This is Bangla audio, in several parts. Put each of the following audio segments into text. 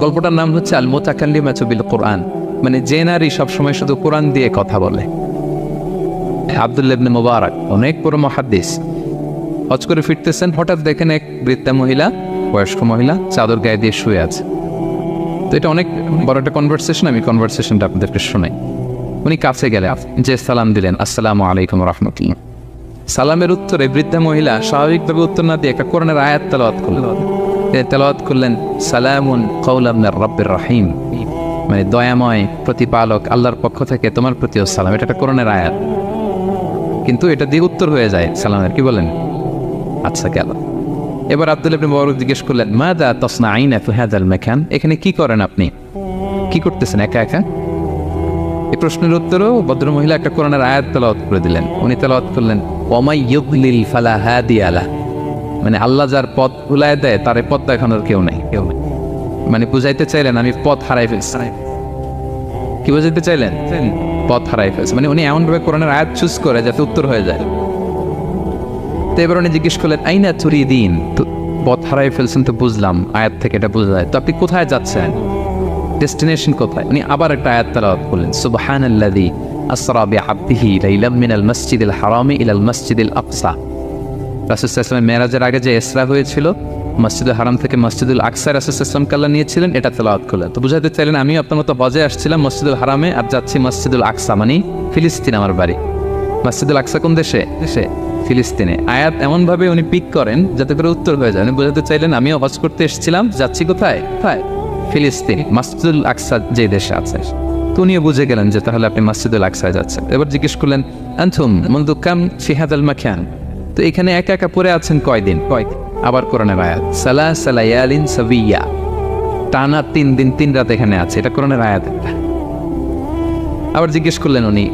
গল্পটার নাম হচ্ছে আল মুতাকাল্লিমাতু বিল কোরআন, মানে যে নারী সবসময় শুধু কোরআন দিয়ে কথা বলে। আব্দুল্লাহ ইবনে মুবারক অনেক বড় মুহাদ্দিস, হজ করে ফিরতেছেন, হঠাৎ দেখেন এক বৃদ্ধা মহিলা, বয়স্ক মহিলা চাদর গায়ে দিয়ে শুয়ে আছে। তো এটা অনেক বড় একটা কনভারসেশন, আমি কনভারসেশনটা আপনাদেরকে শোনাই। উনি কাছে গেলে যে সালাম দিলেন, আসসালামু আলাইকুম রাহমাতুল্লাহ। সালামের উত্তরে বৃদ্ধা মহিলা স্বাভাবিকভাবে উত্তর না দিয়ে একটা কোরআনের আয়াত তেলাওয়াত করলেন, সালামুন কাওলাম মির রাব্বির রহিম, মানে দয়াময় প্রতিপালক আল্লাহর পক্ষ থেকে তোমার প্রতিও সালাম। এটা একটা কোরআনের আয়াত, কিন্তু এটা দিয়ে উত্তর হয়ে যায় সালামের। কি বলেন? আচ্ছা গেল। এবার আব্দুল্লাহ ইবনে মুবারক জিজ্ঞেস করলেন, মাযা তাসনাঈনা ফি হাযাল মাকান, এখানে কি করেন আপনি, কি করতেছেন একা একা? এই প্রশ্নের উত্তরেও ভদ্রমহিলা একটা কোরআনের আয়াত তেলাওয়াত করে দিলেন। উনি তেলাওয়াত করলেন, ওয়ামাই ইউদ্লিল ফালা হাদিয়া লাহ, মানে আল্লাহ যার পথ ভুলায় দেয় তার পথ দেখানোর কেউ নাই। মানে বুঝাইতে চাইলেন আমি পথ হারাই ফেলছি। কি বুঝাইতে চাইলেন? পথ হারাই ফেলছে, মানে উনি এমনভাবে কোরআনের আয়াত চুজ করে যাতে উত্তর হয়ে যায়। তো এবার উনি জিজ্ঞেস করলেন, আইনা তুরিদিন, তো পথ হারাই ফেলছেন তো বুঝলাম, আয়াত থেকে এটা বোঝা যায়, তো আপনি কোথায় যাচ্ছেন, ডেস্টিনেশন কোথায়? উনি আবার একটা আয়াত তেলাওয়াত করলেন, সুবহানাল্লাযী আসরা বিআবদিহি লাইলাম মিনাল মাসজিদিল হারামি ইলাল মাসজিদিল আকসা। রাসূল সাল্লাল্লাহু আলাইহি ওয়াসাল্লাম মেরাজের আগে যে ইসরা হয়েছিল, মসজিদুল হারাম থেকে মসজিদুল আকসা রাসূল সাল্লাল্লাহু আলাইহি ওয়াসাল্লাম আল্লাহ নিয়েছিলেন, এটা তেলাওয়াত করলেন। তো বুঝাতে চাইলেন আমিও আপনার মতো হজে আসছিলাম মসজিদুল হারামে, আর যাচ্ছি মসজিদুল আকসা, মানে ফিলিস্তিন আমার বাড়ি। মসজিদুল আকসা কোন দেশে? ফিলিস্তিনে। আয়াত এমনভাবে উনি পিক করেন যাতে করে উত্তর হয়ে যায়। উনি বুঝাতে চাইলেন আমিও হজ করতে এসেছিলাম, যাচ্ছি কোথায়? ফিলিস্তিন, মসজিদুল আকসা যে দেশে আছে। তো উনিও বুঝে গেলেন যে তাহলে আপনি মসজিদুল আকসায় যাচ্ছেন। এবার জিজ্ঞেস করলেন, আনতুম মুনযু কাম ফি হাযাল মাকান, তো এখানে একা একা পড়ে আছেন কয়দিন? আবার কোরআনের আয়াত, সালাসা লায়ালিন সাবিয়া, টানা 3 দিন 3 রাত এখানে আছে, এটা কোরআনের আয়াত। আবার জিজ্ঞেস করলেন উনি,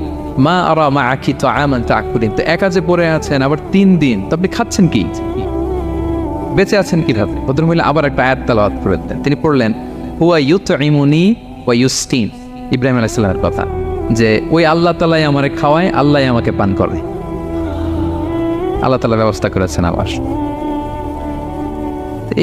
মা আরা মাআকি তাআমান তাকুলিন, তো একা যে পড়ে আছেন আবার 3 দিন, তো আপনি খাচ্ছেন কি, বেঁচে আছেন কিভাবে? ভদ্রমহিলা আবার একটা আয়াত তেলাওয়াত করলেন। তিনি পড়লেন, হুয়া ইউতঈমুনি ওয়া ইউসকিন, ইব্রাহিম আলাইহিস সালামের কথা, যে ওই আল্লাহ তাআলাই আমারে খাওয়ায়, আল্লাহই আমাকে পান করে, আল্লাহ তাআলা ব্যবস্থা করেছেন আবার।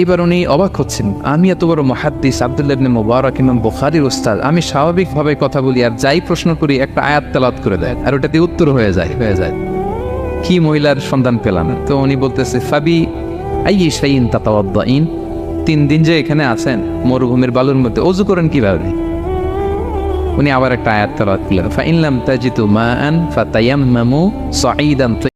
এইবার উনি অবাক হচ্ছেন, আমি এত বড় মুহাদ্দিস আব্দুল্লাহ ইবনে মুবারক, ইমাম বুখারীর উস্তাদ, আমি স্বাভাবিকভাবে কথা বলি আর যাই প্রশ্ন করি একটা আয়াত তেলাওয়াত করে দেয় আর ওটাতে উত্তর হয়ে যায়। কি মহিলার সন্ধান পেলাম? তো উনি বলতেছে, ফাবি আইয়ি শাইইন তাতাওয়াদ্দাইন, 3 দিন যে এখানে আছেন মরুভূমির বালুর মধ্যে, ওযু করেন কিভাবে? উনি আবার একটা আয়াত তেলাওয়াত করলেন, ফা ইন লাম তাজিদু মাআন ফাতায়াম্মামু সাঈদান